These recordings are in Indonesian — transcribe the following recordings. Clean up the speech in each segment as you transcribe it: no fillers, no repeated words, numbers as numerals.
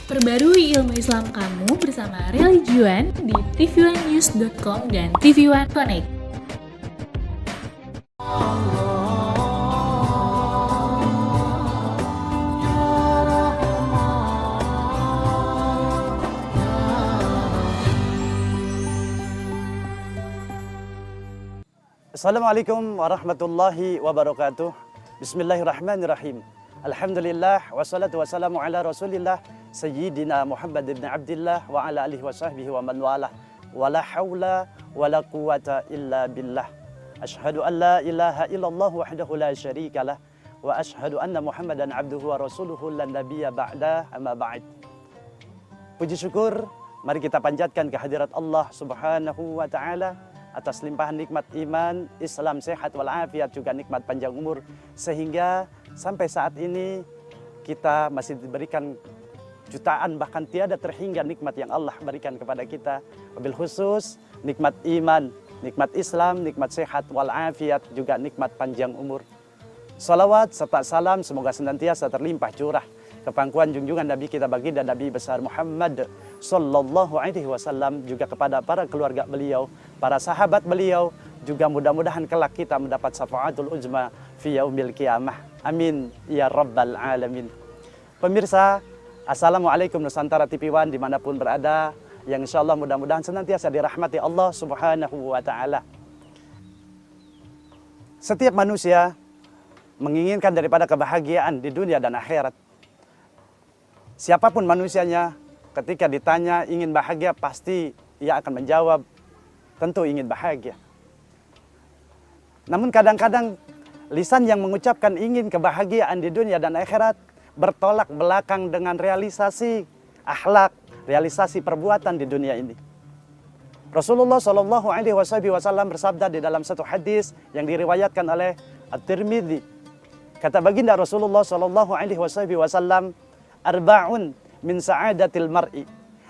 Perbarui ilmu Islam kamu bersama Religion di tv1news.com dan TV1 Connect. Assalamualaikum warahmatullahi wabarakatuh. Bismillahirrahmanirrahim. Alhamdulillah wassalatu wassalamu ala Rasulillah Sayyidina Muhammad ibn Abdillah wa ala alihi wa sahbihi wa man walah. Wala hawla wala quwata illa billah. Ashhadu an la ilaha illallah wahdahu la syarika lah wa ashhadu anna Muhammadan abduhu wa rasuluhu lan nabiyya ba'da amma ba'd. Puji syukur mari kita panjatkan kehadirat Allah Subhanahu wa taala atas limpahan nikmat iman, Islam sehat walafiat, juga nikmat panjang umur, sehingga sampai saat ini kita masih diberikan jutaan bahkan tiada terhingga nikmat yang Allah berikan kepada kita. Wabil khusus nikmat iman, nikmat Islam, nikmat sehat walafiat, juga nikmat panjang umur. Salawat serta salam semoga senantiasa terlimpah curah ke pangkuan junjungan Nabi kita baginda Nabi besar Muhammad sallallahu alaihi wasallam, juga kepada para keluarga beliau, para sahabat beliau, juga mudah-mudahan kelak kita mendapat syafaatul uzma fi yaumil qiyamah. Amin ya rabbal alamin. Pemirsa, Assalamualaikum Nusantara TV1 dimanapun berada, yang insyaallah mudah-mudahan senantiasa dirahmati Allah Subhanahu wa taala. Setiap manusia menginginkan daripada kebahagiaan di dunia dan akhirat. Siapapun manusianya, ketika ditanya ingin bahagia, pasti ia akan menjawab, tentu ingin bahagia. Namun kadang-kadang lisan yang mengucapkan ingin kebahagiaan di dunia dan akhirat bertolak belakang dengan realisasi akhlak, realisasi perbuatan di dunia ini. Rasulullah Shallallahu Alaihi Wasallam bersabda di dalam satu hadis yang diriwayatkan oleh At-Tirmidzi. Kata baginda Rasulullah Shallallahu Alaihi Wasallam, arba'un min sa'adatil mar'i.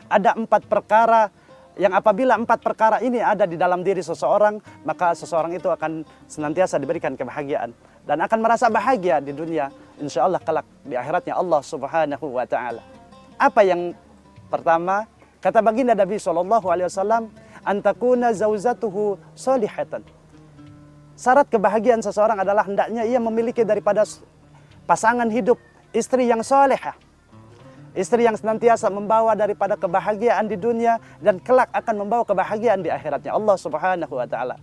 Ada 4 perkara yang apabila 4 perkara ini ada di dalam diri seseorang, maka seseorang itu akan senantiasa diberikan kebahagiaan dan akan merasa bahagia di dunia, insya Allah kelak di akhiratnya Allah Subhanahu wa taala. Apa yang pertama? Kata baginda Nabi sallallahu alaihi wasallam, antakuna zauzatuhu solihatan. Syarat kebahagiaan seseorang adalah hendaknya ia memiliki daripada pasangan hidup istri yang solehah. Istri yang senantiasa membawa daripada kebahagiaan di dunia dan kelak akan membawa kebahagiaan di akhiratnya Allah Subhanahu wa taala.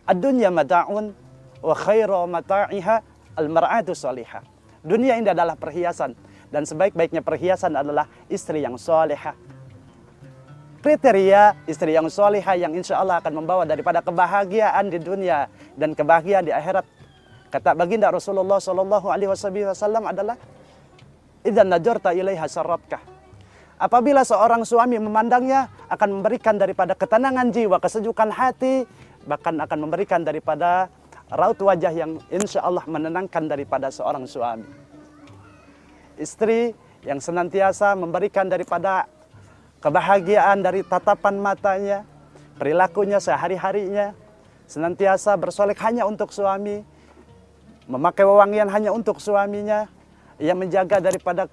Ad-dunya mata'un wa khairu mata'iha al-mar'atu salihah. Dunia ini adalah perhiasan dan sebaik-baiknya perhiasan adalah istri yang salihah. Kriteria istri yang salihah yang insya Allah akan membawa daripada kebahagiaan di dunia dan kebahagiaan di akhirat. Kata baginda Rasulullah sallallahu alaihi wasallam adalah idzan najarta ilaiha sarratkah. Apabila seorang suami memandangnya, akan memberikan daripada ketenangan jiwa, kesejukan hati, bahkan akan memberikan daripada raut wajah yang insya Allah menenangkan daripada seorang suami. Istri yang senantiasa memberikan daripada kebahagiaan dari tatapan matanya, perilakunya sehari-harinya, senantiasa bersolek hanya untuk suami, memakai wewangian hanya untuk suaminya, yang menjaga daripada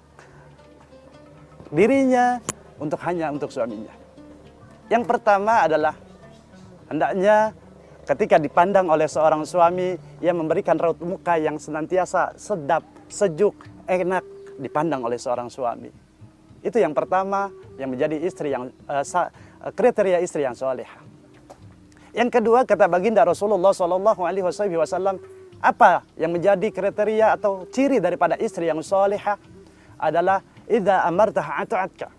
dirinya hanya untuk suaminya. Yang pertama adalah hendaknya ketika dipandang oleh seorang suami, ia memberikan raut muka yang senantiasa sedap, sejuk, enak dipandang oleh seorang suami. Itu yang pertama yang menjadi istri yang kriteria istri yang salehah. Yang kedua, kata baginda Rasulullah Shallallahu Alaihi Wasallam, apa yang menjadi kriteria atau ciri daripada istri yang salihah adalah idza amartaha ata'atka.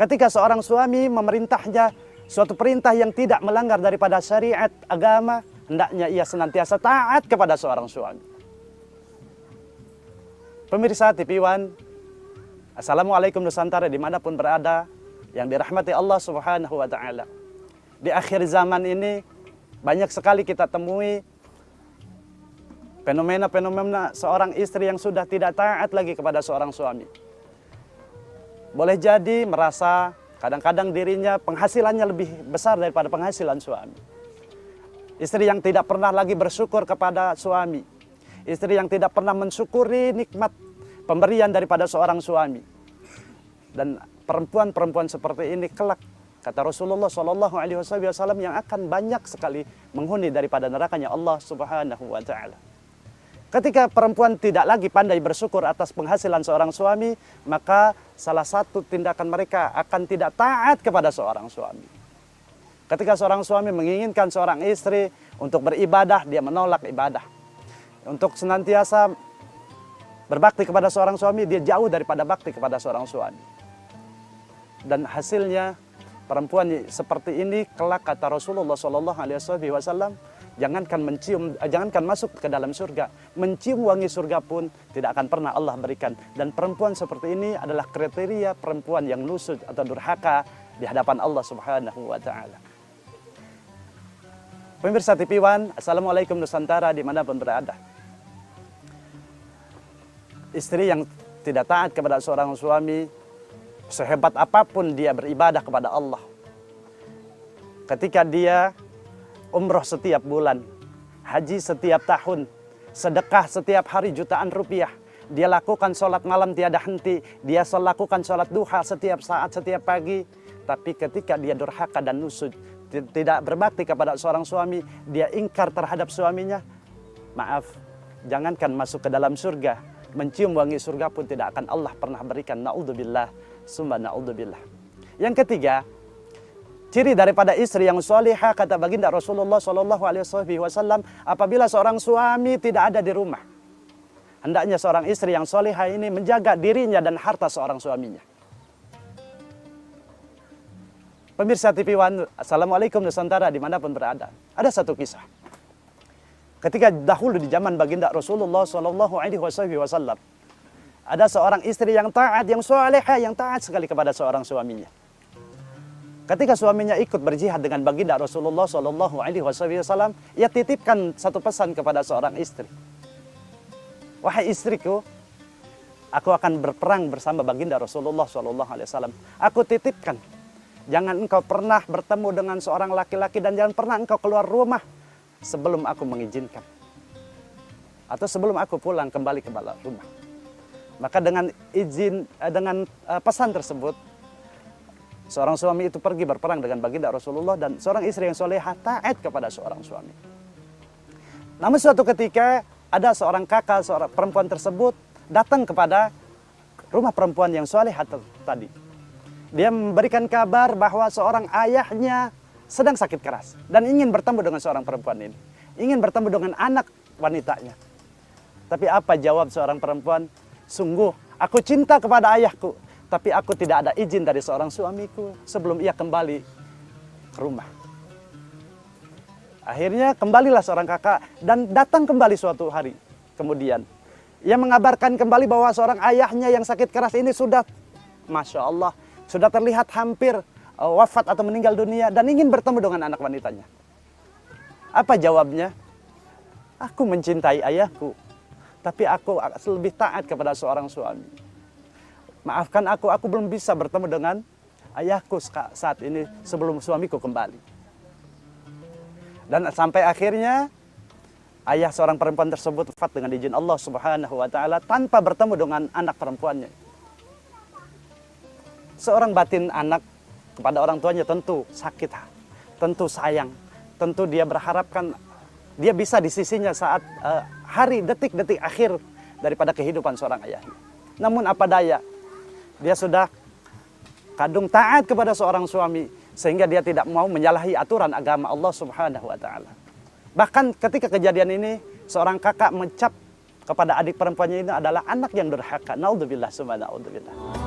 Ketika seorang suami memerintahnya suatu perintah yang tidak melanggar daripada syariat agama, hendaknya ia senantiasa taat kepada seorang suami. Pemirsa TV1, Assalamualaikum Nusantara dimanapun berada, yang dirahmati Allah Subhanahu wa taala. Di akhir zaman ini banyak sekali kita temui fenomena-fenomena seorang istri yang sudah tidak taat lagi kepada seorang suami. Boleh jadi merasa kadang-kadang dirinya penghasilannya lebih besar daripada penghasilan suami. Istri yang tidak pernah lagi bersyukur kepada suami. Istri yang tidak pernah mensyukuri nikmat pemberian daripada seorang suami. Dan perempuan-perempuan seperti ini kelak, kata Rasulullah Shallallahu Alaihi Wasallam, yang akan banyak sekali menghuni daripada nerakanya Allah Subhanahu Wa Taala. Ketika perempuan tidak lagi pandai bersyukur atas penghasilan seorang suami, maka salah satu tindakan mereka akan tidak taat kepada seorang suami. Ketika seorang suami menginginkan seorang istri untuk beribadah, dia menolak ibadah. Untuk senantiasa berbakti kepada seorang suami, dia jauh daripada bakti kepada seorang suami. Dan hasilnya perempuan seperti ini kelak, kata Rasulullah SAW, jangankan masuk ke dalam surga, mencium wangi surga pun tidak akan pernah Allah berikan. Dan perempuan seperti ini adalah kriteria perempuan yang nusuk atau durhaka di hadapan Allah Subhanahu Wa Taala. Pemirsa TV One, Assalamualaikum Nusantara dimanapun berada. Istri yang tidak taat kepada seorang suami, sehebat apapun dia beribadah kepada Allah, ketika dia umroh setiap bulan, haji setiap tahun, sedekah setiap hari jutaan rupiah, dia lakukan sholat malam tiada henti, dia lakukan sholat duha setiap saat, setiap pagi, tapi ketika dia durhaka dan nusuk, tidak berbakti kepada seorang suami, dia ingkar terhadap suaminya, maaf, jangankan masuk ke dalam surga, mencium wangi surga pun tidak akan Allah pernah berikan. Na'udzubillah, summa na'udzubillah. Yang ketiga, ciri daripada istri yang salihah, kata baginda Rasulullah SAW, apabila seorang suami tidak ada di rumah, hendaknya seorang istri yang salihah ini menjaga dirinya dan harta seorang suaminya. Pemirsa TV One, Assalamualaikum Nusantara dimanapun berada. Ada satu kisah. Ketika dahulu di zaman baginda Rasulullah SAW, ada seorang istri yang taat, yang salihah, yang taat sekali kepada seorang suaminya. Ketika suaminya ikut berjihad dengan baginda Rasulullah SAW, ia titipkan satu pesan kepada seorang istri. Wahai istriku, aku akan berperang bersama baginda Rasulullah SAW. Aku titipkan, jangan engkau pernah bertemu dengan seorang laki-laki dan jangan pernah engkau keluar rumah sebelum aku mengizinkan. Atau sebelum aku pulang kembali ke rumah. Maka dengan pesan tersebut, seorang suami itu pergi berperang dengan baginda Rasulullah dan seorang istri yang solehah taat kepada seorang suami. Namun suatu ketika ada seorang kakak, seorang perempuan tersebut datang kepada rumah perempuan yang solehah tadi. Dia memberikan kabar bahwa seorang ayahnya sedang sakit keras dan ingin bertemu dengan seorang perempuan ini. Ingin bertemu dengan anak wanitanya. Tapi apa jawab seorang perempuan? Sungguh, aku cinta kepada ayahku, tapi aku tidak ada izin dari seorang suamiku sebelum ia kembali ke rumah. Akhirnya kembalilah seorang kakak dan datang kembali suatu hari. Kemudian, ia mengabarkan kembali bahwa seorang ayahnya yang sakit keras ini sudah, Masya Allah, sudah terlihat hampir wafat atau meninggal dunia dan ingin bertemu dengan anak wanitanya. Apa jawabnya? Aku mencintai ayahku, tapi aku lebih taat kepada seorang suami. Maafkan aku belum bisa bertemu dengan ayahku saat ini sebelum suamiku kembali. Dan sampai akhirnya ayah seorang perempuan tersebut wafat dengan izin Allah Subhanahu Wa Taala tanpa bertemu dengan anak perempuannya. Seorang batin anak kepada orang tuanya tentu sakit, tentu sayang, tentu dia berharapkan dia bisa di sisinya saat hari, detik-detik akhir daripada kehidupan seorang ayahnya. Namun apa daya, dia sudah kadung taat kepada seorang suami sehingga dia tidak mau menyalahi aturan agama Allah Subhanahu Wa Taala. Bahkan ketika kejadian ini, seorang kakak mencap kepada adik perempuannya ini adalah anak yang durhaka. Naudzubillah, summa naudzubillah.